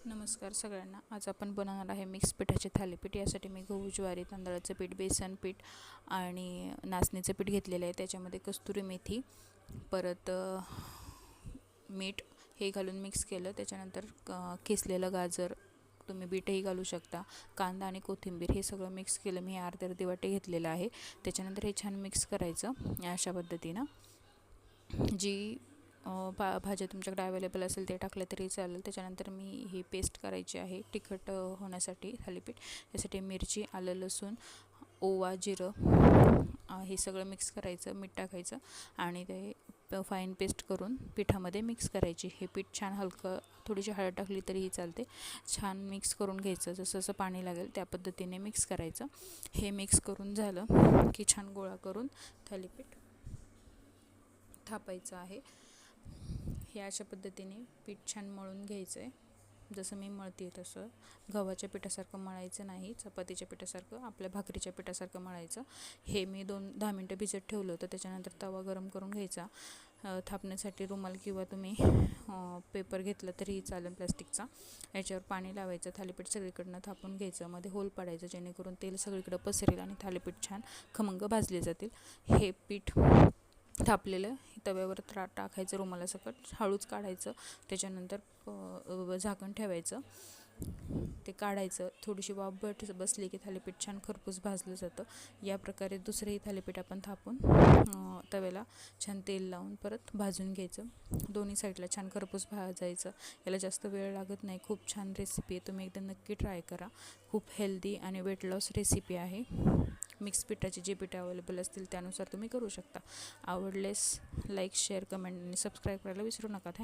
नमस्कार सगळ्यांना. आज आपण बनवणार आहे मिक्स पिठाचे थालीपीठ. यासाठी मी गहू, ज्वारी, तांदळाचं पीठ, बेसन पीठ आणि नाचणीचं पीठ घेतलेलं आहे. त्याच्यामध्ये कस्तुरी मेथी, परत मीठ हे घालून मिक्स केलं. त्याच्यानंतर किसलेलं गाजर, तुम्ही बीटही घालू शकता, कांदा आणि कोथिंबीर हे सगळं मिक्स केलं. मी अर्धे वाटे घेतलेलं आहे. त्याच्यानंतर हे छान मिक्स करायचं अशा पद्धतीनं. जी भाज्या तुमच्याकडे अवेलेबल असेल ते टाकलं तरी चालेल. त्याच्यानंतर मी ही पेस्ट करायची आहे तिखट होण्यासाठी थालीपीठ. यासाठी मिरची, आलं, लसूण, ओवा, जिरं हे सगळं मिक्स करायचं, मीठ टाकायचं आणि ते फाईन पेस्ट करून पिठामध्ये मिक्स करायची. हे पीठ छान हलकं, थोडीशी हळद टाकली तरीही चालते, छान मिक्स करून घ्यायचं. जसं जसं पाणी लागेल त्या पद्धतीने मिक्स करायचं. हे मिक्स करून झालं की छान गोळा करून थालीपीठ थापायचं आहे. हे अशा पद्धतीने पीठ छान मळून घ्यायचं आहे. जसं मी मळते तसं गव्हाच्या पिठासारखं मळायचं नाही, चपातीच्या पिठासारखं, आपल्या भाकरीच्या पिठासारखं मळायचं. हे मी 10 मिनटं भिजत ठेवलं होतं. त्याच्यानंतर तवा गरम करून घ्यायचा. थापण्यासाठी रुमाल किंवा तुम्ही पेपर घेतलं तरीही चालेल प्लास्टिकचा. याच्यावर पाणी लावायचं, थालीपीठ सगळीकडनं थापून घ्यायचं, मध्ये होल पाडायचं जेणेकरून तेल सगळीकडं पसरेल आणि थालीपीठ छान खमंग भाजले जातील. हे पीठ थापलेलं तव्यावर टाकायचं रुमालासकट, हळूच काढायचं. त्याच्यानंतर झाकण ठेवायचं, ते काढायचं. थोडीशी वाफ बसली की थालीपीठ छान खरपूस भाजलं जातं. या प्रकारे दुसरेही थालीपीठ आपण थापून तव्याला छान तेल लावून परत भाजून घ्यायचं. दोन्ही साईडला छान खरपूस भाजायचं. याला जास्त वेळ लागत नाही. खूप छान रेसिपी आहे, तुम्ही एकदा नक्की ट्राय करा. खूप हेल्दी आणि वेट लॉस रेसिपी आहे. मिक्स पिठाचे जे पीठ अवेलेबल असतील त्यानुसार तुम्ही करू शकता. आवडल्यास लाईक, शेअर, कमेंट आणि सबस्क्राईब करायला विसरू नका. थँक्यू.